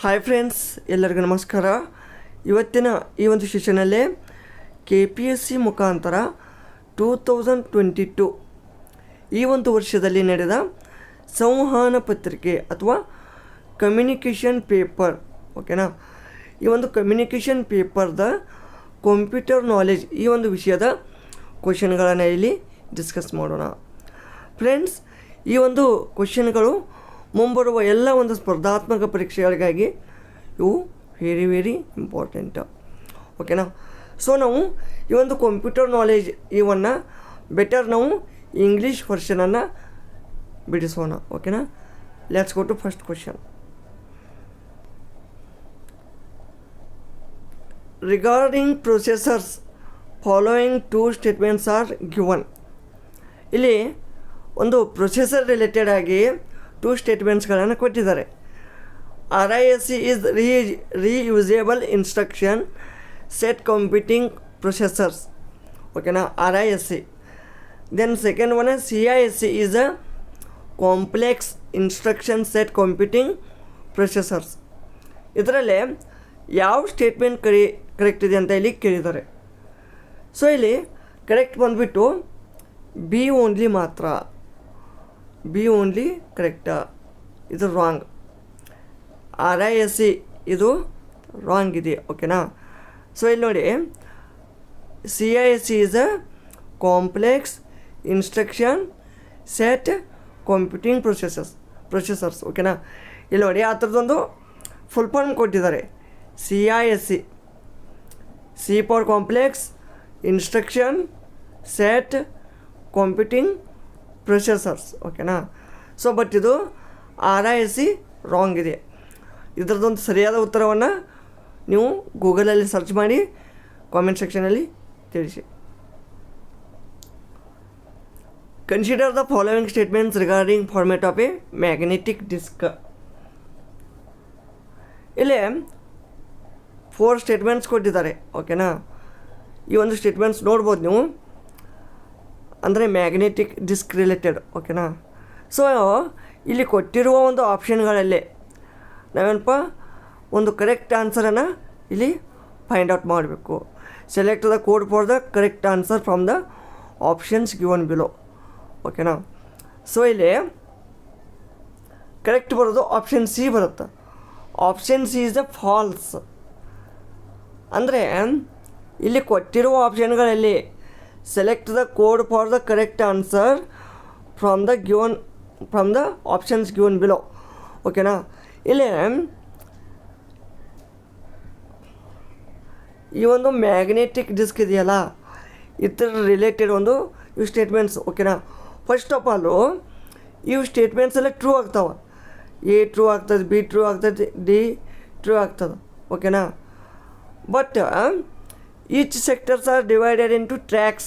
Hi friends, ಎಲ್ಲರಿಗೂ ನಮಸ್ಕಾರ. ಇವತ್ತಿನ ಈ ಒಂದು ಸೆಷನಲ್ಲಿ KPSC ಮುಖಾಂತರ 2022 ಈ ಒಂದು ವರ್ಷದಲ್ಲಿ ನಡೆದ ಸಂವಹನ ಪತ್ರಿಕೆ ಅಥವಾ ಕಮ್ಯುನಿಕೇಷನ್ ಪೇಪರ್, ಓಕೆನಾ, ಈ ಒಂದು ಕಮ್ಯುನಿಕೇಷನ್ ಪೇಪರ್ದ ಕಂಪ್ಯೂಟರ್ ನಾಲೆಜ್ ಈ ಒಂದು ವಿಷಯದ ಕ್ವಶನ್ಗಳನ್ನು ಇಲ್ಲಿ ಡಿಸ್ಕಸ್ ಮಾಡೋಣ. ಫ್ರೆಂಡ್ಸ್, ಈ ಒಂದು ಕ್ವಶನ್ಗಳು ಮುಂಬರುವ ಎಲ್ಲ ಒಂದು ಸ್ಪರ್ಧಾತ್ಮಕ ಪರೀಕ್ಷೆಗಳಿಗಾಗಿ ಇವು ವೆರಿ ಇಂಪಾರ್ಟೆಂಟ್, ಓಕೆನಾ. ಸೊ ನಾವು ಈ ಒಂದು ಕಂಪ್ಯೂಟರ್ ನಾಲೆಜ್ ಇವನ್ನು ಬೆಟರ್ ನಾವು ಇಂಗ್ಲೀಷ್ ವರ್ಷನನ್ನು ಬಿಡಿಸೋಣ, ಓಕೆನಾ. Let's go to first question. Regarding processors following 2 statements are given. ಇಲ್ಲಿ ಒಂದು ಪ್ರೊಸೆಸರ್ ರಿಲೇಟೆಡ್ ಆಗಿ 2 ಸ್ಟೇಟ್ಮೆಂಟ್ಸ್ಗಳನ್ನು ಕೊಟ್ಟಿದ್ದಾರೆ. RISC is reusable instruction set computing processors, ಓಕೆನಾ, RISC. Then second one CISC is a complex instruction set computing processors. ಇದರಲ್ಲಿ ಯಾವ statement correct ಇದೆ ಅಂತ ಇಲ್ಲಿ ಕೇಳಿದ್ದಾರೆ. ಸೊ ಇಲ್ಲಿ ಕರೆಕ್ಟ್ ಬಂದುಬಿಟ್ಟು ಬಿ ಓನ್ಲಿ ಮಾತ್ರ, ಬಿ ಓನ್ಲಿ ಕರೆಕ್ಟಾ, ಇದು ರಾಂಗ್. RISC ಇದು ರಾಂಗ್ ಇದೆ, ಓಕೆನಾ. ಸೊ ಇಲ್ಲಿ ನೋಡಿ, CISC is a complex instruction set computing processors, ಓಕೆನಾ. ಇಲ್ಲಿ ನೋಡಿ ಆ ಥರದೊಂದು ಫುಲ್ ಫಾರ್ಮ್ ಕೊಟ್ಟಿದ್ದಾರೆ. CISC, C for complex instruction set computing processors, ಓಕೆನಾ. ಸೊ ಬಟ್ ಇದು RISC ರಾಂಗ್ ಇದೆ. ಇದರದೊಂದು ಸರಿಯಾದ ಉತ್ತರವನ್ನು ನೀವು ಗೂಗಲಲ್ಲಿ ಸರ್ಚ್ ಮಾಡಿ ಕಾಮೆಂಟ್ ಸೆಕ್ಷನಲ್ಲಿ ತಿಳಿಸಿ. Consider the following statements regarding format of A magnetic disc. ಇಲ್ಲಿ 4 ಸ್ಟೇಟ್ಮೆಂಟ್ಸ್ ಕೊಟ್ಟಿದ್ದಾರೆ, ಓಕೆನಾ. ಈ ಒಂದು ಸ್ಟೇಟ್ಮೆಂಟ್ಸ್ ನೋಡ್ಬೋದು ನೀವು, ಅಂದರೆ ಮ್ಯಾಗ್ನೆಟಿಕ್ ಡಿಸ್ಕ್ ರಿಲೇಟೆಡ್, ಓಕೆನಾ. ಸೊ ಇಲ್ಲಿ ಕೊಟ್ಟಿರುವ ಒಂದು ಆಪ್ಷನ್ಗಳಲ್ಲಿ ನಾವೇನಪ್ಪ ಒಂದು ಕರೆಕ್ಟ್ ಆನ್ಸರನ್ನು ಇಲ್ಲಿ ಫೈಂಡ್ ಔಟ್ ಮಾಡಬೇಕು. Select the code for the correct answer from the options given below, ಓಕೆನಾ. ಸೊ ಇಲ್ಲಿ ಕರೆಕ್ಟ್ ಬರೋದು ಆಪ್ಷನ್ ಸಿ ಬರುತ್ತೆ. Option C is the false. ಅಂದರೆ ಇಲ್ಲಿ ಕೊಟ್ಟಿರುವ ಆಪ್ಷನ್ಗಳಲ್ಲಿ select the code for the correct answer from the options given below, ಓಕೆನಾ. ಇಲ್ಲಿ ಈ ಒಂದು ಮ್ಯಾಗ್ನೆಟಿಕ್ ಡಿಸ್ಕ್ ಇದೆಯಲ್ಲ, ಇದರ ರಿಲೇಟೆಡ್ ಒಂದು ಇವು ಸ್ಟೇಟ್ಮೆಂಟ್ಸ್, ಓಕೆನಾ. ಫಸ್ಟ್ ಆಫ್ ಆಲು ಇವು ಸ್ಟೇಟ್ಮೆಂಟ್ಸ್ ಎಲ್ಲ ಟ್ರೂ ಆಗ್ತಾವೆ. ಎ ಟ್ರೂ ಆಗ್ತದೆ, ಬಿ ಟ್ರೂ ಆಗ್ತದೆ, ಡಿ ಟ್ರೂ ಆಗ್ತದೆ, ಓಕೆನಾ. But each sectors are divided into tracks.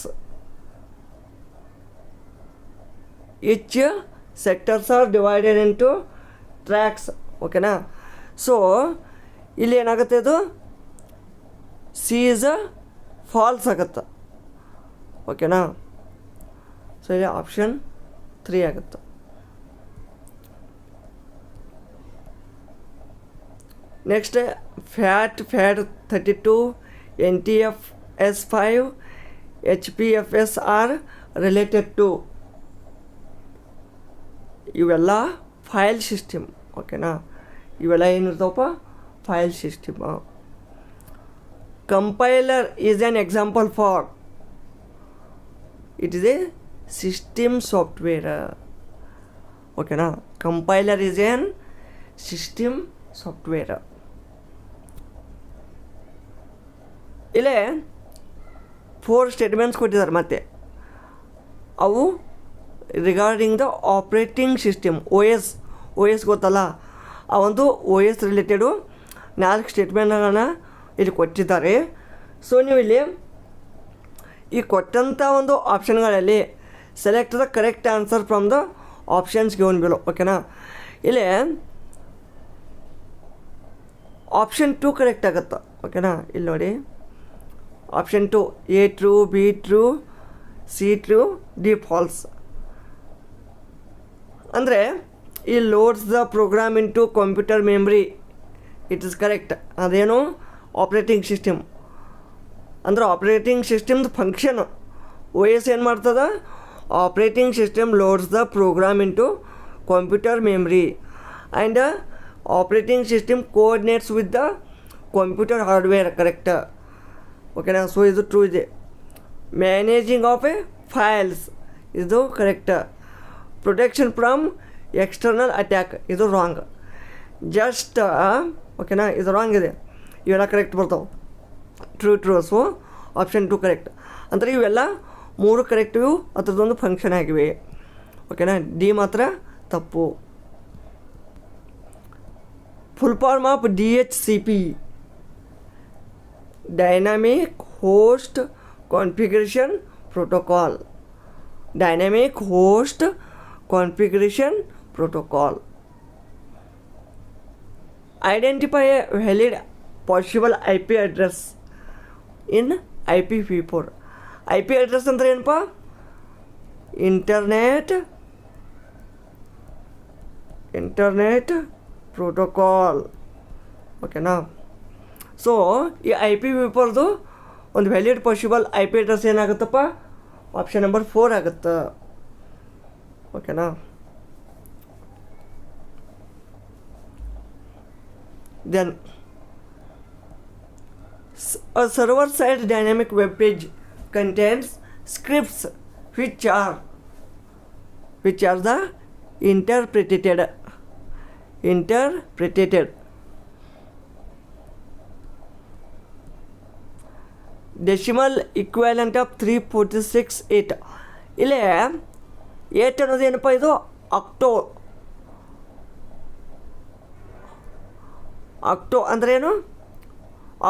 Each sectors are divided into tracks, ಓಕೆನಾ. ಸೊ ಇಲ್ಲಿ ಏನಾಗುತ್ತೆ, ಇದು ಸಿ ಇಸ್ ಅ ಫಾಲ್ಸ್ ಆಗುತ್ತೆ, ಓಕೆನಾ. ಸೊ ಇಲ್ಲಿ ಆಪ್ಷನ್ 3 ಆಗುತ್ತೆ. Next FAT 32, NTFS5, HPFS are related to. ಇವೆಲ್ಲ ಫೈಲ್ ಸಿಸ್ಟಮ್, ಓಕೆನಾ. ಇವೆಲ್ಲ ಏನಿರ್ತಾವಪ್ಪ, file system. Compiler is an example for, it is a system software, ಓಕೆನಾ. Compiler is an system software. ಇಲ್ಲೇ 4 ಸ್ಟೇಟ್ಮೆಂಟ್ಸ್ ಕೊಟ್ಟಿದ್ದಾರೆ. ಮತ್ತು ಅವು regarding the operating system, OS ಗೊತ್ತಲ್ಲ, ಆ ಒಂದು OS ರಿಲೇಟೆಡು 4 ಸ್ಟೇಟ್ಮೆಂಟ್ಗಳನ್ನು ಇಲ್ಲಿ ಕೊಟ್ಟಿದ್ದಾರೆ. ಸೊ ನೀವು ಇಲ್ಲಿ ಈ ಕೊಟ್ಟಂಥ ಒಂದು ಆಪ್ಷನ್ಗಳಲ್ಲಿ select the correct answer from the options given below, ಓಕೆನಾ. ಇಲ್ಲಿ ಆಪ್ಷನ್ 2 ಕರೆಕ್ಟ್ ಆಗುತ್ತೆ, ಓಕೆನಾ. ಇಲ್ಲಿ ನೋಡಿ, option 2 A true, B true, C true, D false. ಅಂದರೆ ಈ loads the program into computer memory it is correct. ಅದೇನು ಆಪ್ರೇಟಿಂಗ್ ಸಿಸ್ಟಮ್ ಅಂದ್ರೆ ಆಪ್ರೇಟಿಂಗ್ ಸಿಸ್ಟಮ್ದು ಫಂಕ್ಷನ್. ಓ ಎಸ್ ಏನು ಮಾಡ್ತದ, operating system loads the program into computer memory and operating system coordinates with the computer hardware. Correct, ಓಕೆನಾ. So ಇದು true ಇದೆ. Managing of A files ಇದು correct. Protection from external attack ಇದು wrong. Just ಓಕೆನಾ, ಇದು wrong ಇದೆ. ಇವೆಲ್ಲ correct ಬರ್ತಾವೆ. ಟ್ರೂ. So option 2 correct. ಅಂದರೆ ಇವೆಲ್ಲ 3 ಕರೆಕ್ಟಿವ್ ಅದ್ರದ್ದೊಂದು ಫಂಕ್ಷನ್ ಆಗಿವೆ. ಓಕೆನಾ. ಡಿ ಮಾತ್ರ ತಪ್ಪು. Full form of DHCP, dynamic host configuration protocol. Dynamic host configuration protocol. Identify a valid possible IP address in IPv4. IP address ಅಂದರೆ ಏನಪ್ಪ, ಇಂಟರ್ನೆಟ್ ಪ್ರೋಟೋಕಾಲ್. ಓಕೆನಾ. So ಈ IPv4ದು ಒಂದು ವ್ಯಾಲಿಡ್ ಪಾಸಿಬಲ್ IP ಅಡ್ರೆಸ್ ಏನಾಗುತ್ತಪ್ಪ, ಆಪ್ಷನ್ ನಂಬರ್ 4 ಆಗುತ್ತೆ. ಓಕೆನಾ. Then a server-side dynamic web page contains scripts which are the interpreted decimal equivalent of 346.8. ಇಲ್ಲೇ 8 ಅನ್ನೋದು ಏನಪ್ಪ, ಇದು ಆಕ್ಟೋ ಅಂದರೆ ಏನು,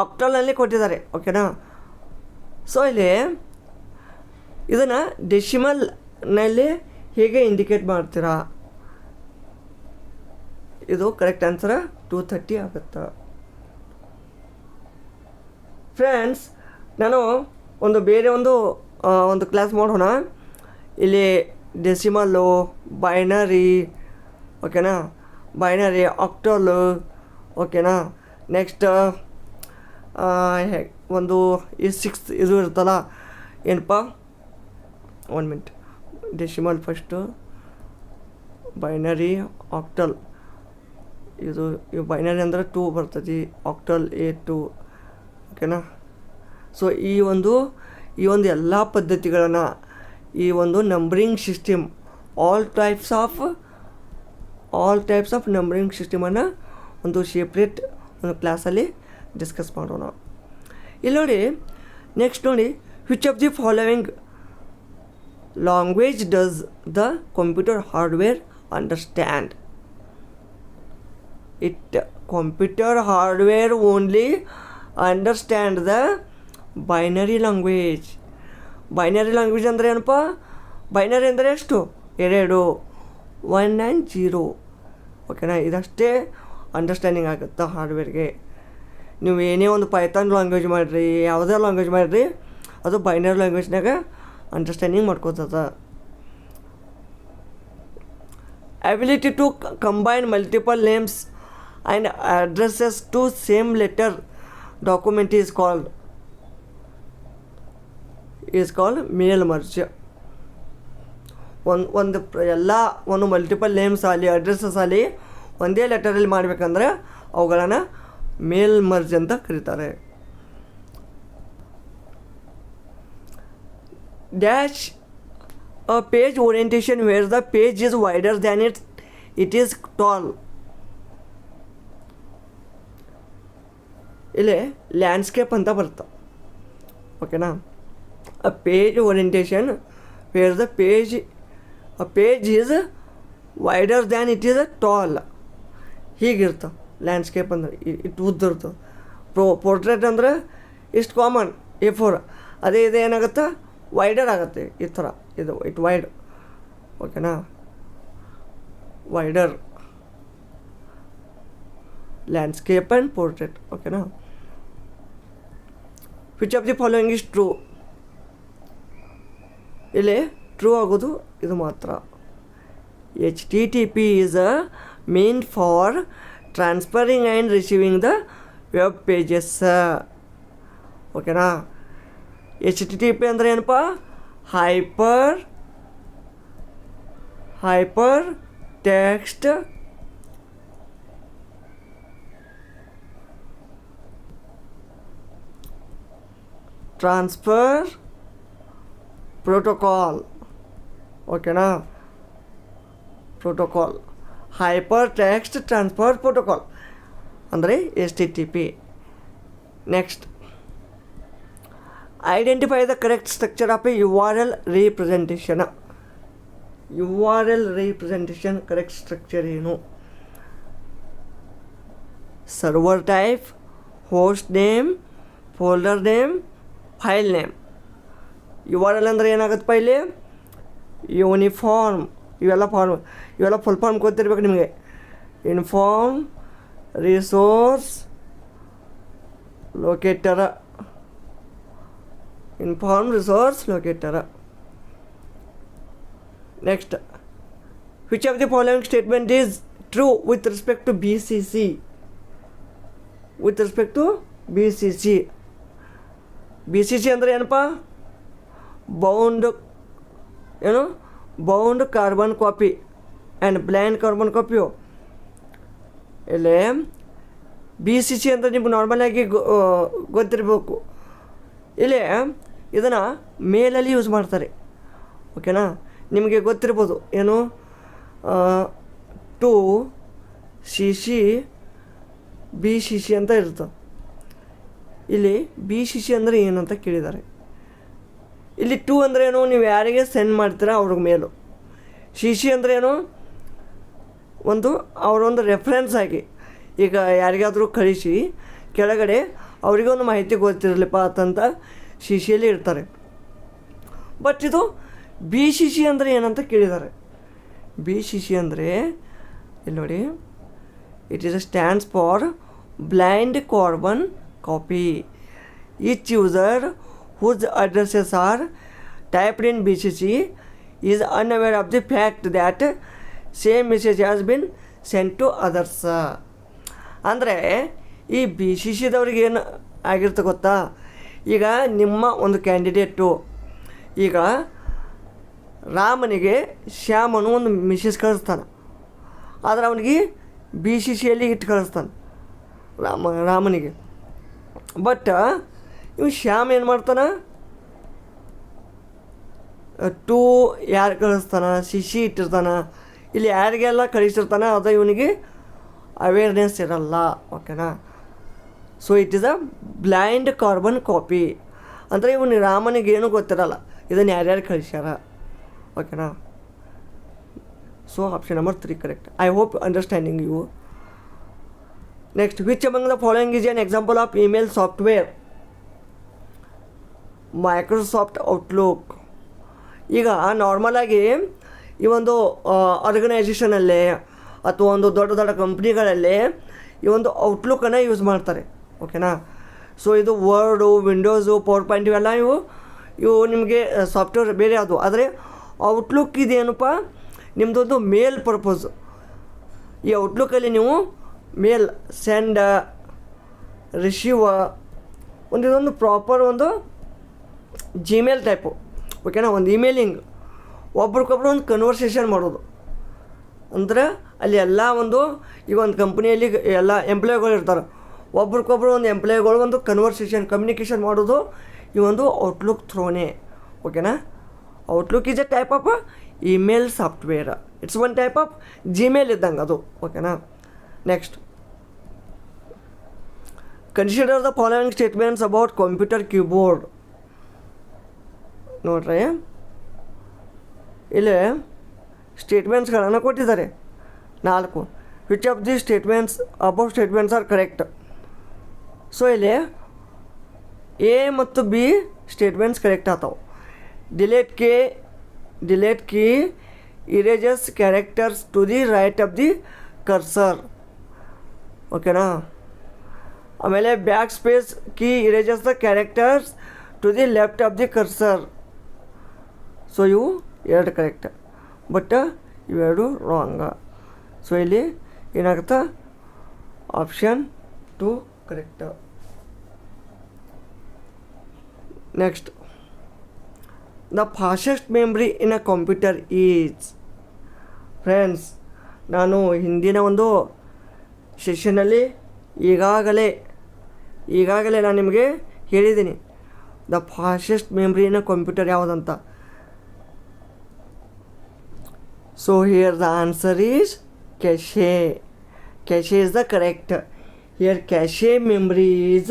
ಆಕ್ಟಲ್ನಲ್ಲಿ ಕೊಟ್ಟಿದ್ದಾರೆ. ಓಕೆನಾ. ಸೊ ಇಲ್ಲಿ ಇದನ್ನು ಡೆಸಿಮಲ್ನಲ್ಲಿ ಹೇಗೆ ಇಂಡಿಕೇಟ್ ಮಾಡ್ತೀರಾ, ಇದು ಕರೆಕ್ಟ್ ಆನ್ಸರ್ 230 ಆಗುತ್ತೆ. ಫ್ರೆಂಡ್ಸ್, ನಾನು ಬೇರೆ ಒಂದು ಕ್ಲಾಸ್ ಮಾಡೋಣ. ಇಲ್ಲಿ ಡೆಸಿಮಲ್ಲು, ಬೈನರಿ, ಓಕೆನಾ, ಬೈನರಿ, ಆಕ್ಟಲ್, ಓಕೆನಾ. ನೆಕ್ಸ್ಟ್ ಈ 6 ಇದು ಇರ್ತಲ್ಲ, ಏನಪ್ಪ, 1 minute. Decimal first, binary, octal. ಇದು ಬೈನರಿ ಅಂದರೆ 2 ಬರ್ತದೆ, ಆಕ್ಟಲ್ 8. ಓಕೆನಾ. ಸೊ ಈ ಒಂದು ಎಲ್ಲ ಪದ್ಧತಿಗಳನ್ನು, ಈ ಒಂದು numbering system, all types of numbering ಸಿಸ್ಟಮನ್ನು ಒಂದು ಸೆಪ್ರೇಟ್ ಒಂದು ಕ್ಲಾಸಲ್ಲಿ ಡಿಸ್ಕಸ್ ಮಾಡೋಣ. ಇಲ್ಲಿ ನೋಡಿ, ನೆಕ್ಸ್ಟ್ ನೋಡಿ, which of the following language does the computer hardware understand? Computer hardware only understand the binary language. Binary language ಅಂದರೆ ಏನಪ್ಪ, ಬೈನರಿ ಅಂದರೆ ಎಷ್ಟು, 2, 1 and 0. ಓಕೆನಾ. ಇದಷ್ಟೇ ಅಂಡರ್ಸ್ಟ್ಯಾಂಡಿಂಗ್ ಆಗುತ್ತೆ ಹಾರ್ಡ್ವೇರ್ಗೆ. ನೀವು ಏನೇ ಒಂದು ಪೈಥಾನ್ ಲ್ಯಾಂಗ್ವೇಜ್ ಮಾಡಿರಿ, ಯಾವುದೇ ಲ್ಯಾಂಗ್ವೇಜ್ ಮಾಡಿರಿ, ಅದು ಬೈನರಿ ಲ್ಯಾಂಗ್ವೇಜ್ನಾಗ ಅಂಡರ್ಸ್ಟ್ಯಾಂಡಿಂಗ್ ಮಾಡ್ಕೋತದ. Ability to combine multiple names and addresses to same letter document is called mail merge. ಒಂದು ಮಲ್ಟಿಪಲ್ ನೇಮ್ಸ್ ಆಗಲಿ ಅಡ್ರೆಸ್ಸಸ್ ಆಗಲಿ ಒಂದೇ ಲೆಟರಲ್ಲಿ ಮಾಡಬೇಕಂದ್ರೆ ಅವುಗಳನ್ನು ಮೇಲ್ ಮರ್ಜ್ ಅಂತ ಕರೀತಾರೆ. Dash a page orientation where the page is wider than it is tall. ಇಲ್ಲಿ ಲ್ಯಾಂಡ್ಸ್ಕೇಪ್ ಅಂತ ಬರುತ್ತೆ. ಓಕೆನಾ. A page orientation where the page is wider than it is tall. ಹೀಗಿರ್ತವೆ ಲ್ಯಾಂಡ್ಸ್ಕೇಪ್ ಅಂದರೆ ಇಟ್ಟು ಉದ್ದ ಇರ್ತವೆ. ಪೋರ್ಟ್ರೇಟ್ ಅಂದರೆ ಇಷ್ಟು ಕಾಮನ್ A4. ಅದೇ ಇದು ಏನಾಗುತ್ತೆ, ವೈಡರ್ ಆಗುತ್ತೆ. ಈ ಥರ ಇದು ಇಟ್ ವೈಡ್. ಓಕೆನಾ. Wider landscape and portrait. ಓಕೆನಾ. Which of the following is true? ಇಲ್ಲಿ ಟ್ರೂ ಆಗೋದು ಇದು ಮಾತ್ರ. HTTP is a mean for transferring and receiving the web pages. ಓಕೆನಾ. HTTP ಅಂದರೆ ಏನಪ್ಪ? Hyper text transfer protocol. ಓಕೆನಾ. Protocol, hyper text transfer protocol ಅಂದರೆ HTTP. Next, identify the correct structure of a URL representation. URL representation correct structure ಏನು? Server type, host name, folder name, file name. URL ಅಂದರೆ ಏನಾಗುತ್ತಪ್ಪ ಇಲ್ಲಿ? Uniform. ಇವೆಲ್ಲ full form ಗೊತ್ತಿರ್ಬೇಕು ನಿಮಗೆ. Uniform resource locator. Next, which of the following statement is true with respect to BCC? BCC ಅಂದರೆ ಏನಪ್ಪ? Bound carbon copy and blind carbon ಕಾಪಿಯು. ಇಲ್ಲಿ BCC ಅಂತ ನಿಮ್ಗೆ ನಾರ್ಮಲಾಗಿ ಗೊತ್ತಿರಬೇಕು. ಇಲ್ಲಿ ಇದನ್ನು ಮೇಲಲ್ಲಿ ಯೂಸ್ ಮಾಡ್ತಾರೆ. ಓಕೆನಾ. ನಿಮಗೆ ಗೊತ್ತಿರ್ಬೋದು ಏನು? 2CC BCC ಅಂತ ಇರ್ತದೆ. ಇಲ್ಲಿ BCC ಅಂದರೆ ಏನು ಅಂತ ಕೇಳಿದ್ದಾರೆ. ಇಲ್ಲಿ 2 ಅಂದರೆ ಏನು? ನೀವು ಯಾರಿಗೆ ಸೆಂಡ್ ಮಾಡ್ತೀರಾ ಅವ್ರಿಗೆ ಮೇಲು. CC ಅಂದರೆ ಏನು? ಅವರೊಂದು ರೆಫರೆನ್ಸ್ ಆಗಿ, ಈಗ ಯಾರಿಗಾದರೂ ಕಳಿಸಿ ಕೆಳಗಡೆ ಅವರಿಗೆ ಒಂದು ಮಾಹಿತಿ ಗೊತ್ತಿರಲಿಪ್ಪ ಅಂತಂತ CCಯಲ್ಲಿ ಇರ್ತಾರೆ. ಬಟ್ ಇದು BCC ಅಂದರೆ ಏನಂತ ಕೇಳಿದ್ದಾರೆ. BCC ಅಂದರೆ ಇಲ್ಲಿ ನೋಡಿ, it is stands for blind carbon copy. Each user whose addresses are typed in BCC is unaware of the fact that same message has been sent to others. ಅಂದರೆ ಈ BCCದವ್ರಿಗೆ ಏನು ಆಗಿರುತ್ತೆ ಗೊತ್ತಾ? ಈಗ ನಿಮ್ಮ ಒಂದು ಕ್ಯಾಂಡಿಡೇಟು ಈಗ ರಾಮನಿಗೆ ಶ್ಯಾಮನು ಒಂದು ಮೆಸೇಜ್ ಕಳಿಸ್ತಾನೆ. ಆದರೆ ಅವನಿಗೆ BCCಯಲ್ಲಿ ಇಟ್ಟು ಕಳಿಸ್ತಾನೆ ರಾಮನಿಗೆ. ಬಟ್ ಇವು ಶ್ಯಾಮ್ ಏನು ಮಾಡ್ತಾನೆ? 2 ಯಾರು ಕಳಿಸ್ತಾನೆ? CC ಇಟ್ಟಿರ್ತಾನೆ. ಇಲ್ಲಿ ಯಾರಿಗೆಲ್ಲ ಕಳಿಸಿರ್ತಾನೆ ಅದು ಇವನಿಗೆ ಅವೇರ್ನೆಸ್ ಇರಲ್ಲ. ಓಕೆನಾ. So it is a blind carbon copy. ಅಂದರೆ ಇವನು ರಾಮನಿಗೆ ಏನೂ ಗೊತ್ತಿರಲ್ಲ ಇದನ್ನು ಯಾರ್ಯಾರು ಕಳಿಸ್ಯಾರ. ಓಕೆನಾ. So option number 3 correct. I hope understanding you. Next, which among the following is an example of email software? Microsoft Outlook. ಈಗ ನಾರ್ಮಲಾಗಿ ಈ ಒಂದು ಆರ್ಗನೈಜೇಷನಲ್ಲಿ ಅಥವಾ ಒಂದು ದೊಡ್ಡ ದೊಡ್ಡ ಕಂಪ್ನಿಗಳಲ್ಲಿ ಈ ಒಂದು ಔಟ್ಲುಕ್ಕನ್ನು ಯೂಸ್ ಮಾಡ್ತಾರೆ. ಓಕೆನಾ. ಸೊ ಇದು ವರ್ಡು, ವಿಂಡೋಸು, ಪವರ್ ಪಾಯಿಂಟ್ ಇವೆಲ್ಲ ಇವು ನಿಮಗೆ ಸಾಫ್ಟ್ವೇರ್ ಬೇರೆ ಅದು. ಆದರೆ ಔಟ್ಲುಕ್ ಇದೇನಪ್ಪ? ನಿಮ್ಮದೊಂದು ಮೇಲ್ ಪರ್ಪೋಸು. ಈ ಔಟ್ಲುಕ್ಕಲ್ಲಿ ನೀವು ಮೇಲ್ ಸೆಂಡ್, ರಿಸೀವ್ ಇದೊಂದು ಪ್ರಾಪರ್ ಒಂದು ಜಿಮೇಲ್ ಟೈಪು. ಓಕೆನಾ. ಒಂದು ಇಮೇಲಿಂಗ್, ಒಬ್ರಿಗೊಬ್ರು ಒಂದು ಕನ್ವರ್ಸೇಷನ್ ಮಾಡೋದು. ಅಂದ್ರೆ ಅಲ್ಲಿ ಎಲ್ಲ ಈಗ ಒಂದು ಕಂಪ್ನಿಯಲ್ಲಿ ಎಲ್ಲ ಎಂಪ್ಲಾಯ್ಗಳು ಇರ್ತಾರೆ. ಒಬ್ರಿಗೊಬ್ರು ಒಂದು ಎಂಪ್ಲಾಯ್ಗಳು ಒಂದು ಕಮ್ಯುನಿಕೇಷನ್ ಮಾಡೋದು ಈ ಒಂದು ಔಟ್ಲುಕ್ ಥ್ರೋನೇ. ಓಕೆನಾ. Outlook is a type of email software. It's one type of Gmail ಇದ್ದಂಗೆ ಅದು. ಓಕೆನಾ. Next, consider the following statements about computer keyboard. ನೋಡ್ರಿ, ಇಲ್ಲಿ ಸ್ಟೇಟ್ಮೆಂಟ್ಸ್ಗಳನ್ನು ಕೊಟ್ಟಿದ್ದಾರೆ 4. Which of the statements above statements are correct? So ಇಲ್ಲಿ A ಮತ್ತು B ಸ್ಟೇಟ್ಮೆಂಟ್ಸ್ ಕರೆಕ್ಟ್ ಆಗ್ತಾವೆ. Delete key erases characters to the right of the cursor. ಓಕೆನಾ. ಆಮೇಲೆ back space key erases the characters to the left of the cursor. So ಇವು 2 correct, but ಇವೆರಡು ರಾಂಗ. So ಇಲ್ಲಿ ಏನಾಗುತ್ತಾ? Option 2 correct. Next, the fastest memory in a computer is. Friends, ನಾನು ಹಿಂದಿನ ಒಂದು ಸೆಷನಲ್ಲಿ ಈಗಾಗಲೇ ನಾನು ನಿಮಗೆ ಹೇಳಿದ್ದೀನಿ the fastest memory in a computer ಯಾವುದಂತ. So here the answer is cache. Cache is the correct. Here cache memory is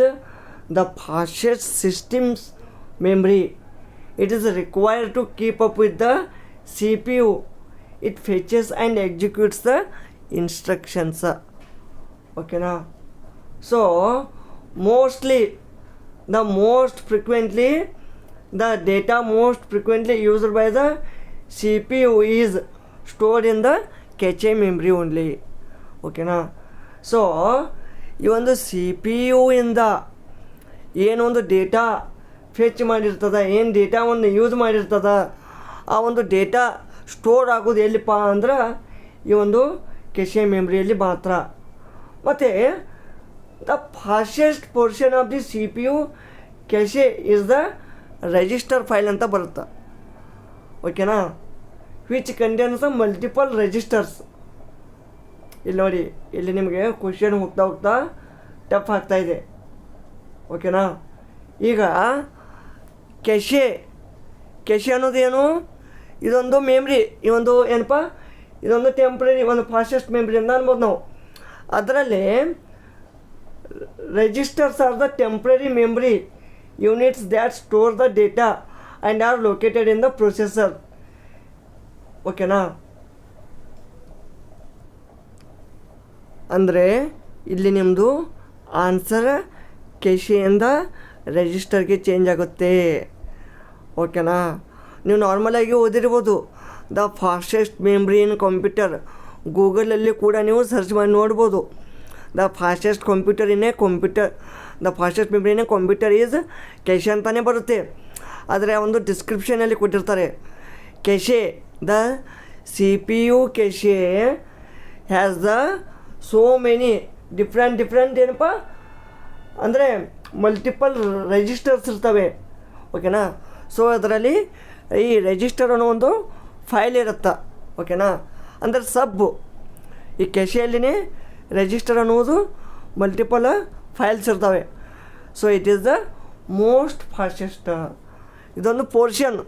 the fastest system's memory. It is required to keep up with the CPU. It fetches and executes the instructions. Okay na? So mostly the data most frequently used by the CPU is stored in the cache memory only. ಓಕೆನಾ. So ಈ ಒಂದು C P you ಇಂದ ಏನೊಂದು data fetch ಮಾಡಿರ್ತದ, ಏನು ಡೇಟಾವನ್ನು use ಮಾಡಿರ್ತದ, ಆ ಒಂದು data store ಆಗೋದು ಎಲ್ಲಿಪ್ಪ ಅಂದ್ರೆ ಈ ಒಂದು ಕೆಶೆ ಮೆಮ್ರಿಯಲ್ಲಿ ಮಾತ್ರ. ಮತ್ತು the fastest portion of the C P U cache is the register file ಅಂತ ಬರುತ್ತೆ. ಓಕೆನಾ, ವಿಚ್ ಕಂಟೇನ್ಸ್ ಮಲ್ಟಿಪಲ್ ರಿಜಿಸ್ಟರ್ಸ್. ಇಲ್ಲಿ ನೋಡಿ, ಇಲ್ಲಿ ನಿಮಗೆ ಕ್ವಶನ್ ಹೋಗ್ತಾ ಟಫ್ ಆಗ್ತಾಯಿದೆ. ಓಕೆನಾ. ಈಗ ಕೆಶೆ ಅನ್ನೋದು ಏನು? ಇದೊಂದು ಮೆಮ್ರಿ, ಈ ಒಂದು ಏನಪ್ಪ, ಇದೊಂದು ಟೆಂಪ್ರರಿ ಒಂದು ಫಾಸ್ಟೆಸ್ಟ್ ಮೆಮ್ರಿ ಅಂತ ಅನ್ಬೋದು ನಾವು. ಅದರಲ್ಲಿ registers are the temporary memory units that store the data and are located in the processor. ಓಕೆನಾ. ಅಂದರೆ ಇಲ್ಲಿ ನಿಮ್ಮದು ಆನ್ಸರ್ ಕೆಶೆಯಿಂದ ರಿಜಿಸ್ಟರ್ಗೆ ಚೇಂಜ್ ಆಗುತ್ತೆ. ಓಕೆನಾ. ನೀವು ನಾರ್ಮಲಾಗಿ ಓದಿರ್ಬೋದು the fastest memory in computer. ಗೂಗಲಲ್ಲಿ ಕೂಡ ನೀವು ಸರ್ಚ್ ಮಾಡಿ ನೋಡ್ಬೋದು. The fastest memory in computer is cache ಅಂತಲೇ ಬರುತ್ತೆ. ಆದರೆ ಒಂದು ಡಿಸ್ಕ್ರಿಪ್ಷನಲ್ಲಿ ಕೊಟ್ಟಿರ್ತಾರೆ cache the C P U cache has the so many different ಏನಪ್ಪ ಅಂದರೆ ಮಲ್ಟಿಪಲ್ ರಿಜಿಸ್ಟರ್ಸ್ ಇರ್ತವೆ. ಓಕೆನಾ. ಸೊ ಅದರಲ್ಲಿ ಈ ರಿಜಿಸ್ಟರ್ ಅನ್ನೋ ಒಂದು ಫೈಲ್ ಇರುತ್ತೆ. ಓಕೆನಾ. ಅಂದರೆ ಸಬ್ಬು ಈ ಕೆಶೆಯಲ್ಲಿನೇ ರಿಜಿಸ್ಟರ್ ಅನ್ನೋದು ಮಲ್ಟಿಪಲ್ ಫೈಲ್ಸ್ ಇರ್ತವೆ. So it is the most fastest. ಇದೊಂದು ಪೋರ್ಷನ್.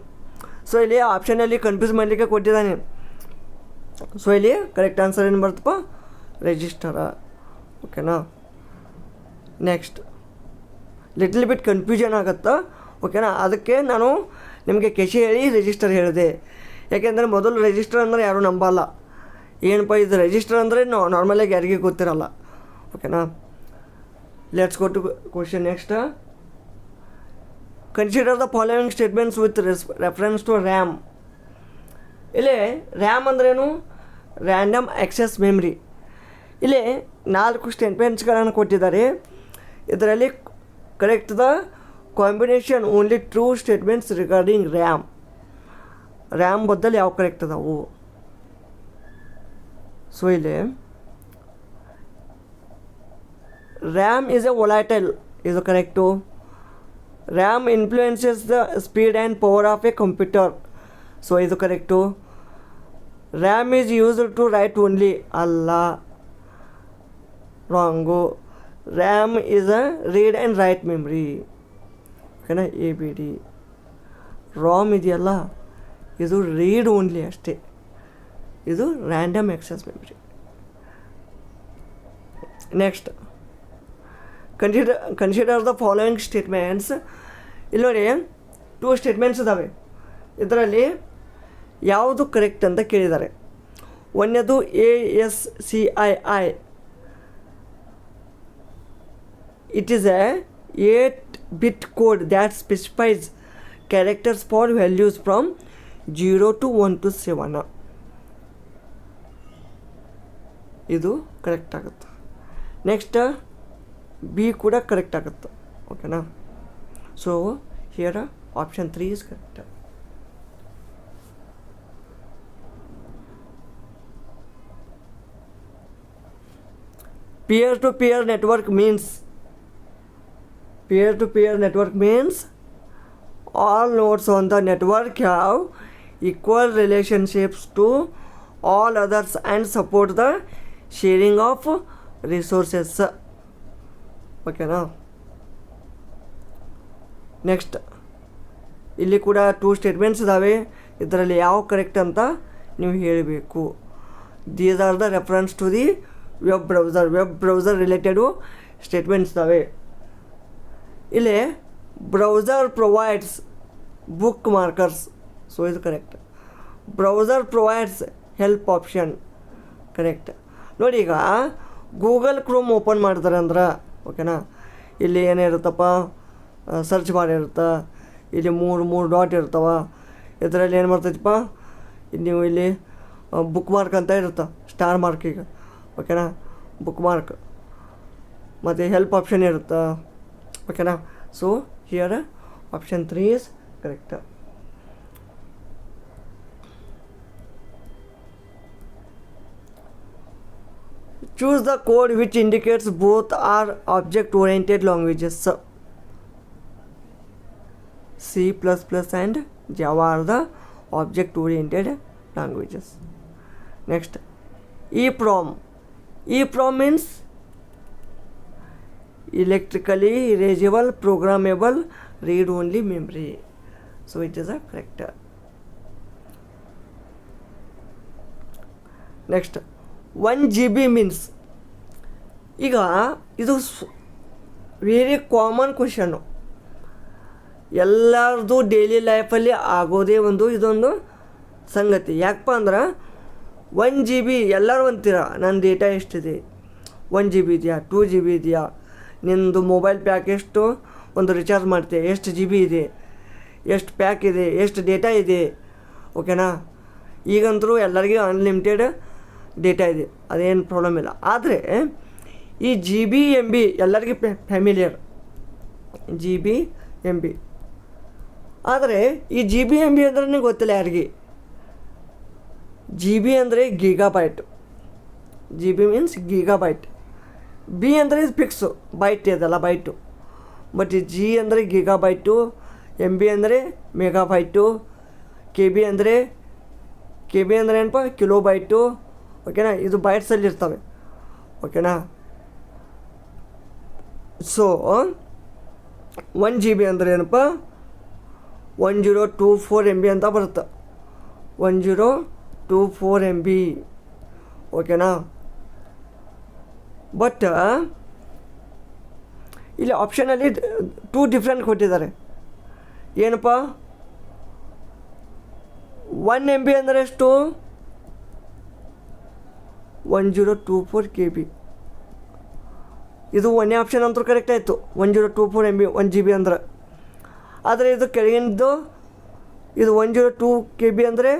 ಸೊ ಇಲ್ಲಿ ಆಪ್ಷನಲ್ಲಿ ಕನ್ಫ್ಯೂಸ್ ಮಾಡಲಿಕ್ಕೆ ಕೊಟ್ಟಿದ್ದಾನೆ. ಸೊ ಇಲ್ಲಿ ಕರೆಕ್ಟ್ ಆನ್ಸರ್ ಏನು ಬರ್ತಪ್ಪ? ರಿಜಿಸ್ಟರ. ಓಕೆನಾ. ನೆಕ್ಸ್ಟ್, ಲಿಟಲ್ ಬಿಟ್ ಕನ್ಫ್ಯೂಷನ್ ಆಗುತ್ತಾ. ಓಕೆನಾ. ಅದಕ್ಕೆ ನಾನು ನಿಮಗೆ ಕೆಶೆ ಹೇಳಿ ರಿಜಿಸ್ಟರ್ ಹೇಳಿದೆ. ಯಾಕೆಂದರೆ ಮೊದಲು ರಿಜಿಸ್ಟರ್ ಅಂದರೆ ಯಾರೂ ನಂಬಲ್ಲ. ಏನಪ್ಪ ಇದು ರಿಜಿಸ್ಟರ್ ಅಂದರೆ ನಾರ್ಮಲಾಗಿ ಯಾರಿಗೆ ಗೊತ್ತಿರಲ್ಲ. ಓಕೆನಾ. Let's go to question next. Consider the following statements with reference to RAM. ಇಲ್ಲಿ ರ್ಯಾಮ್ ಅಂದ್ರೇನು? Random access memory. ಇಲ್ಲಿ 4 ಸ್ಟೇಟ್ಮೆಂಟ್ಸ್ಗಳನ್ನು ಕೊಟ್ಟಿದ್ದಾರೆ. ಇದರಲ್ಲಿ correct the combination only true statements regarding RAM ಬದಲು ಯಾವ ಕರೆಕ್ಟ್ ಅದಾವು? ಸೊ ಇಲ್ಲಿ ರ್ಯಾಮ್ ಈಸ್ ಎ ವೊಲಟೈಲ್, ಇದು correct. RAM influences the speed and power of a computer. So ಇದು correct. RAM is used to write only, ಅಲ್ಲ, wrong. RAM is a read and right memory. ಓಕೆನಾ. ABD. Ram ಇದೆಯಲ್ಲ, ಇದು read only ಅಷ್ಟೇ. ಇದು random access memory. Next, consider the following statements. ಇಲ್ಲಿ ನೋಡಿ 2 statements ಇದ್ದಾವೆ. ಇದರಲ್ಲಿ ಯಾವುದು ಕರೆಕ್ಟ್ ಅಂತ ಕೇಳಿದ್ದಾರೆ. ಒಂದನೇದು ASCII. It is A 8-bit code that specifies characters for values from 0 to 1 to 7. ಇದು ಕರೆಕ್ಟ್ ಆಗುತ್ತೆ. ನೆಕ್ಸ್ಟ್ B ಕೂಡ ಕರೆಕ್ಟ್ ಆಗುತ್ತೆ. ಓಕೆನಾ. So here option 3 is correct. peer-to-peer network means all nodes on the network have equal relationships to all others and support the sharing of resources. ಓಕೆನಾ. Next ಇಲ್ಲಿ ಕೂಡ 2 statements ಇದ್ದಾವೆ. ಇದರಲ್ಲಿ ಯಾವ ಕರೆಕ್ಟ್ ಅಂತ ನೀವು ಹೇಳಬೇಕು. These are the reference to the web browser related statements ಇದ್ದಾವೆ. ಇಲ್ಲಿ browser provides book markers, so ಇದು correct. Browser provides help option, correct. ನೋಡಿ, ಈಗ ಗೂಗಲ್ ಕ್ರೋಮ್ ಓಪನ್ ಮಾಡ್ತಾರೆ ಅಂದ್ರೆ ಓಕೆನಾ, ಇಲ್ಲಿ ಏನಿರುತ್ತಪ್ಪ, ಸರ್ಚ್ ಬಾರ್ ಇರುತ್ತೆ, ಇಲ್ಲಿ ಮೂರು ಡಾಟ್ ಇರ್ತವೆ. ಇದರಲ್ಲಿ ಏನು ಮಾಡ್ತೈತಪ್ಪ, ನೀವು ಇಲ್ಲಿ ಬುಕ್ ಮಾರ್ಕ್ ಅಂತ ಇರುತ್ತೆ, ಸ್ಟಾರ್ ಮಾರ್ಕಿಗೆ ಓಕೆನಾ, ಬುಕ್ ಮಾರ್ಕ್, ಮತ್ತು ಹೆಲ್ಪ್ ಆಪ್ಷನ್ ಇರುತ್ತೆ ಓಕೆನಾ. So here option 3 is correct. Choose the code which indicates both are object-oriented languages. C++ and Java are the object-oriented languages. Next, EEPROM. EEPROM means electrically erasable programmable read-only memory. So it is a correct. Next, 1 GB means, ಈಗ ಇದು very common question, ಎಲ್ಲರದು daily ಲೈಫಲ್ಲಿ ಆಗೋದೇ ಇದೊಂದು ಸಂಗತಿ. ಯಾಕಪ್ಪ ಅಂದ್ರೆ 1 GB ಎಲ್ಲರೂ ಅಂತೀರ, ನನ್ನ ಡೇಟಾ ಎಷ್ಟಿದೆ, 1 GB ಇದೆಯಾ, 2 GB ಇದೆಯಾ, ನಿಮ್ಮದು ಮೊಬೈಲ್ ಪ್ಯಾಕ್ ಎಷ್ಟು, ಒಂದು ರಿಚಾರ್ಜ್ ಮಾಡ್ತೀಯ, ಎಷ್ಟು GB ಇದೆ, ಎಷ್ಟು ಪ್ಯಾಕ್ ಇದೆ, ಎಷ್ಟು ಡೇಟಾ ಇದೆ ಓಕೆನಾ. ಈಗಂತರೂ ಎಲ್ಲರಿಗೂ ಅನ್ಲಿಮಿಟೆಡ್ ಡೇಟಾ ಇದೆ, ಅದೇನು ಪ್ರಾಬ್ಲಮ್ ಇಲ್ಲ. ಆದರೆ ಈ GB MB ಎಲ್ಲರಿಗೂ ಫ್ಯಾಮಿಲಿಯರ್, GB MB. ಆದರೆ ಈ GB MB ಅಂದ್ರೆ ಗೊತ್ತಿಲ್ಲ ಯಾರಿಗೆ. GB ಅಂದರೆ ಗೀಗಾಬೈಟ್, GB ಮೀನ್ಸ್ ಗೀಗಾಬೈಟ್. B ಅಂದರೆ ಫಿಕ್ಸು, ಬೈಟ್ ಇದೆಲ್ಲ ಬೈಟು. ಬಟ್ ಈ G ಅಂದರೆ ಗೀಗಾಬೈಟು, MB ಅಂದರೆ ಮೆಗಾಬೈಟು, KB ಅಂದರೆ ಏನಪ್ಪ, ಕಿಲೋಬೈಟು ಓಕೆನಾ. ಇದು ಬೈಟ್ಸಲ್ಲಿ ಇರ್ತವೆ ಓಕೆನಾ. ಸೊ 1 GB ಅಂದರೆ ಏನಪ್ಪ, 1024 MB ಅಂತ ಬರುತ್ತೆ, 1024 MB ಓಕೆನಾ. ಬಟ್ ಇಲ್ಲಿ ಆಪ್ಷನಲ್ಲಿ 2 ಡಿಫ್ರೆಂಟ್ ಕೊಟ್ಟಿದ್ದಾರೆ. ಏನಪ್ಪ, 1 MB ಅಂದರೆ ಎಷ್ಟು, 1024 KB. ಇದು ಒಂದೇ ಆಪ್ಷನ್ ಅಂತೂ ಕರೆಕ್ಟ್ ಆಯಿತು, 1024 MB 1 GB ಅಂದ್ರೆ. ಆದರೆ ಇದು ಕೆಳಗಿನದ್ದು ಇದು 102 KB ಅಂದರೆ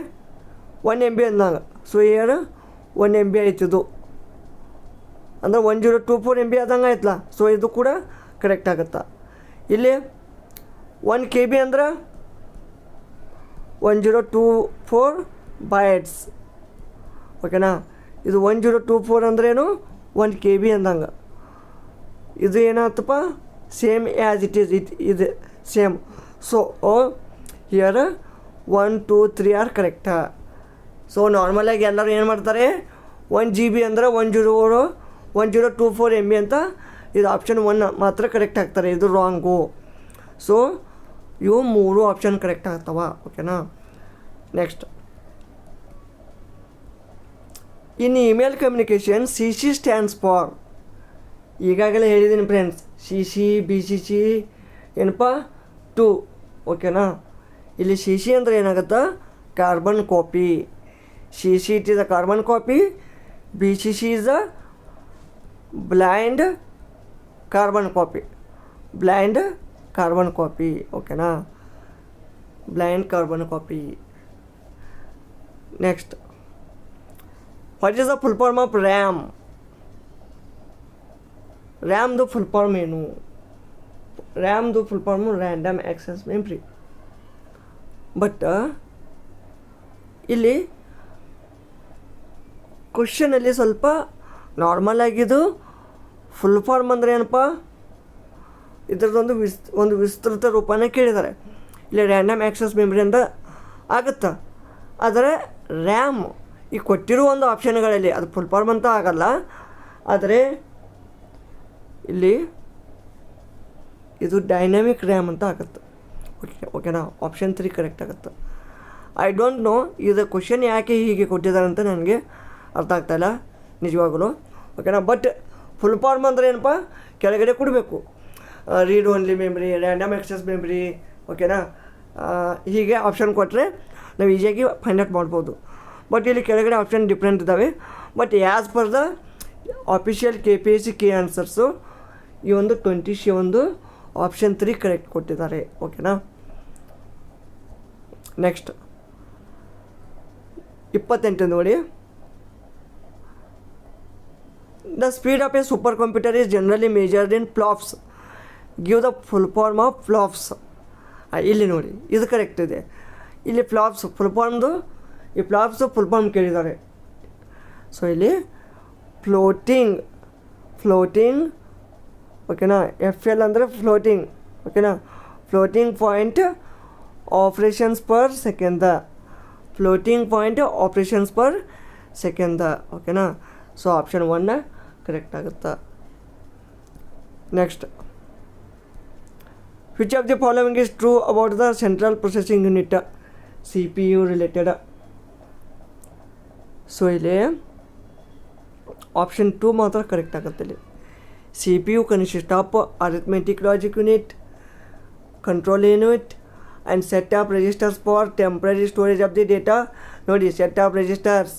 1 MB ಅಂದಾಗ. ಸೊ ಏನು 1 MB ಆಯ್ತಿದು ಅಂದರೆ 1024 MB ಆದಂಗೆ ಆಯ್ತಲ್ಲ. ಸೊ ಇದು ಕೂಡ ಕರೆಕ್ಟ್ ಆಗುತ್ತಾ. ಇಲ್ಲಿ 1 KB ಅಂದ್ರೆ 1024 ಬೈಟ್ಸ್ ಓಕೆನಾ. ಇದು 1024 ಅಂದ್ರೇನು 1 KB ಅಂದಂಗೆ. ಇದು ಏನಾಯ್ತಪ್ಪ, ಸೇಮ್ ಆ್ಯಸ್ ಇಟ್ ಈಸ್, ಇದು ಸೇಮ್. ಸೊ ಹಿಯರ್ 1 2 3 ಆರ್ ಕರೆಕ್ಟಾ. ಸೊ ನಾರ್ಮಲಾಗಿ ಎಲ್ಲರೂ ಏನು ಮಾಡ್ತಾರೆ, 1 GB ಅಂದರೆ 1024 MB ಅಂತ, ಇದು ಆಪ್ಷನ್ 1 ಮಾತ್ರ ಕರೆಕ್ಟ್ ಆಗ್ತಾರೆ, ಇದು ರಾಂಗು. ಸೊ ಇವು 3 ಆಪ್ಷನ್ ಕರೆಕ್ಟ್ ಆಗ್ತಾವ ಓಕೆನಾ. Next, in email communication CC stands for, ಈಗಾಗಲೇ ಹೇಳಿದ್ದೀನಿ ಫ್ರೆಂಡ್ಸ್, CC BCC ಏನಪ್ಪ 2 ಓಕೆನಾ. ಇಲ್ಲಿ CC ಅಂದರೆ ಏನಾಗುತ್ತೆ, carbon copy. CC it is a carbon copy, BCC is a blind carbon copy ಓಕೆನಾ, blind carbon copy. Next, what is the full form of RAM. ರ್ಯಾಮ್ದು full form ಏನು, ರ್ಯಾಮ್ದು full form random access memory. But ಇಲ್ಲಿ ಕ್ವಶನಲ್ಲಿ ಸ್ವಲ್ಪ normal ಆಗಿದ್ದು full form ಅಂದರೆ ಏನಪ್ಪ, ಇದರದೊಂದು ಒಂದು ವಿಸ್ತೃತ ರೂಪನ ಕೇಳಿದ್ದಾರೆ. ಇಲ್ಲಿ ರ್ಯಾಂಡಮ್ ಆ್ಯಕ್ಸೆಸ್ ಮೆಮರಿ ಅಂತ ಆಗುತ್ತಾ, ಆದರೆ ರ್ಯಾಮ್ ಈ ಕೊಟ್ಟಿರೋ ಒಂದು ಆಪ್ಷನ್ಗಳಲ್ಲಿ ಅದು ಫುಲ್ ಫಾರ್ಮ್ ಅಂತ ಆಗಲ್ಲ, ಆದರೆ ಇಲ್ಲಿ ಇದು ಡೈನಾಮಿಕ್ ರ್ಯಾಮ್ ಅಂತ ಆಗುತ್ತೆ. ಓಕೆನಾ, ಆಪ್ಷನ್ 3 ಕರೆಕ್ಟ್ ಆಗುತ್ತೆ. ಐ ಡೋಂಟ್ ನೋ ಇದು ಕ್ವಶನ್ ಯಾಕೆ ಹೀಗೆ ಕೊಟ್ಟಿದ್ದಾರೆ ಅಂತ ನನಗೆ ಅರ್ಥ ಆಗ್ತಾಯಿಲ್ಲ ನಿಜವಾಗಲೂ. ಓಕೆನಾ, ಬಟ್ ಫುಲ್ ಫಾರ್ಮ್ ಅಂದರೆ ಏನಪ್ಪ, ಕೆಳಗಡೆ ಕೊಡಬೇಕು read only memory, random access memory. ಓಕೆನಾ, ಹೀಗೆ ಆಪ್ಷನ್ ಕೊಟ್ಟರೆ ನಾವು ಈಸಿಯಾಗಿ ಫೈಂಡ್ ಔಟ್ ಮಾಡ್ಬೋದು. ಬಟ್ ಇಲ್ಲಿ ಕೆಳಗಡೆ ಆಪ್ಷನ್ ಡಿಫ್ರೆಂಟ್ ಇದ್ದಾವೆ. But as per the official KPSC key answers ಈ ಒಂದು 27 ಆಪ್ಷನ್ 3 ಕರೆಕ್ಟ್ ಕೊಟ್ಟಿದ್ದಾರೆ. ಓಕೆನಾ, ನೆಕ್ಸ್ಟ್ 28 ನೋಡಿ. The speed of a super computer is generally measured in flops. Give the full form of flops. ಇಲ್ಲಿ ನೋಡಿ, ಇದು ಕರೆಕ್ಟ್ ಇದೆ. ಇಲ್ಲಿ ಫ್ಲಾಪ್ಸ್ ಫುಲ್ ಫಾರ್ಮ್ದು, ಈ ಫ್ಲಾಪ್ಸು ಫುಲ್ ಫಾರ್ಮ್ ಕೇಳಿದ್ದಾರೆ. ಸೊ ಇಲ್ಲಿ ಫ್ಲೋಟಿಂಗ್ ಓಕೆನಾ, FL ಅಂದರೆ ಫ್ಲೋಟಿಂಗ್. ಓಕೆನಾ, floating point operations per second, floating point operations per second. ಓಕೆನಾ, ಸೊ ಆಪ್ಷನ್ 1 ಕರೆಕ್ಟ್ ಆಗುತ್ತೆ. Next, which of the following is true about the central processing unit, CPU related. So ಇಲ್ಲಿ option 2 ಮಾತ್ರ correct ಆಗುತ್ತೆ. ಇಲ್ಲಿ CPU consist of arithmetic logic unit, control unit and set of registers for temporary storage of the data. ನೋಡಿ, set of registers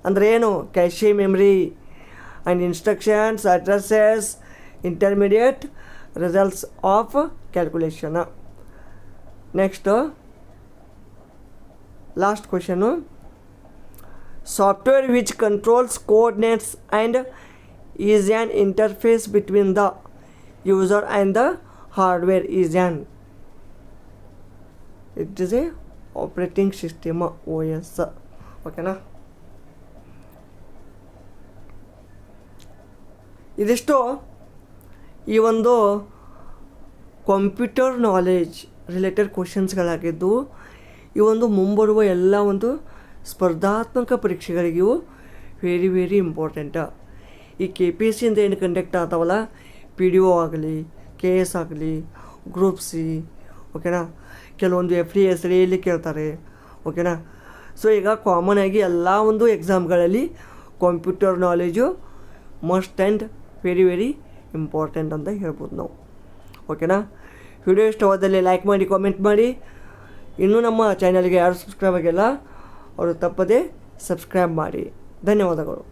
ಅಂದರೆ ಏನು, cache memory and instructions, addresses, intermediate results of calculation. Next last question, software which controls coordinates and is an interface between the user and the hardware is an, it is a operating system, OS. ಓಕೆನಾ, ಇದಿಷ್ಟು ಈ ಒಂದು computer knowledge related ಕ್ವಶನ್ಸ್ಗಳಾಗಿದ್ದು, ಈ ಒಂದು ಮುಂಬರುವ ಎಲ್ಲ ಒಂದು ಸ್ಪರ್ಧಾತ್ಮಕ ಪರೀಕ್ಷೆಗಳಿಗೂ ವೆರಿ ವೆರಿ ಇಂಪಾರ್ಟೆಂಟ್. ಈ KPSCಯಿಂದ ಏನು ಕಂಡಕ್ಟ್ ಆಗ್ತಾವಲ್ಲ, PDO ಆಗಲಿ, KS ಆಗಲಿ, ಗ್ರೂಪ್ C. ಓಕೆನಾ, ಕೆಲವೊಂದು FD SDಯಲ್ಲಿ ಕೇಳ್ತಾರೆ. ಓಕೆನಾ, ಸೊ ಈಗ ಕಾಮನ್ ಆಗಿ ಎಲ್ಲ ಒಂದು ಎಕ್ಸಾಮ್ಗಳಲ್ಲಿ computer knowledge must and very very important ಅಂತ ಹೇಳ್ಬೋದು ನಾವು. ಓಕೆನಾ, ವಿಡಿಯೋ ಇಷ್ಟವಾದಲ್ಲಿ ಲೈಕ್ ಮಾಡಿ, ಕಾಮೆಂಟ್ ಮಾಡಿ. ಇನ್ನೂ ನಮ್ಮ ಚಾನಲ್ಗೆ ಯಾರು ಸಬ್ಸ್ಕ್ರೈಬ್ ಆಗಿಲ್ಲ ಅವರು ತಪ್ಪದೇ ಸಬ್ಸ್ಕ್ರೈಬ್ ಮಾಡಿ. ಧನ್ಯವಾದಗಳು.